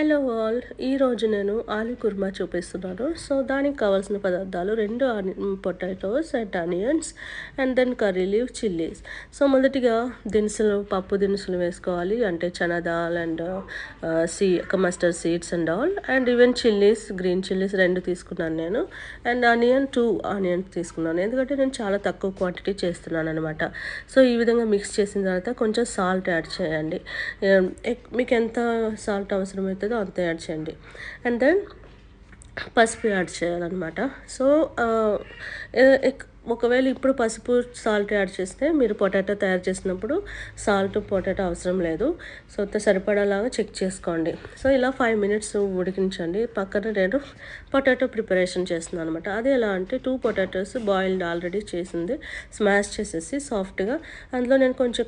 Hello all! ఈరోజు నేను ఆలు కుర్మా చూపిస్తున్నాను. సో, దానికి కావాల్సిన పదార్థాలు 2 potatoes and onions and then curry leave, chillies. So, మొదటిగా పప్పు దినుసులు వేసుకోవాలి. అంటే chana dal and mustard seeds and all and even chillies, green chillies 2 తీసుకున్నాను నేను. అండ్ 2 ఆనియన్స్ తీసుకున్నాను. ఎందుకంటే నేను చాలా తక్కువ క్వాంటిటీ చేస్తున్నాను అనమాట. సో, ఈ విధంగా మిక్స్ చేసిన తర్వాత కొంచెం సాల్ట్ యాడ్ చేయండి. మీకు ఎంత సాల్ట్ అవసరమవుతుందో అంత యాడ్ చేయండి. అండ్ దెన్ పసుపు యాడ్ చేయాలన్నమాట. సో, ఒకవేళ ఇప్పుడు పసుపు సాల్ట్ యాడ్ చేస్తే మీరు పొటాటో తయారు చేసినప్పుడు సాల్ట్ పొటాటో అవసరం లేదు. సో, సరిపడాలాగా చెక్ చేసుకోండి. సో, ఇలా 5 మినిట్స్ ఉడికించండి. పక్కన నేను పొటాటో ప్రిపరేషన్ చేస్తున్నాను అనమాట. అది ఎలా అంటే 2 పొటాటోస్ బాయిల్డ్ ఆల్రెడీ చేసింది స్మాష్ చేసేసి సాఫ్ట్గా అందులో నేను కొంచెం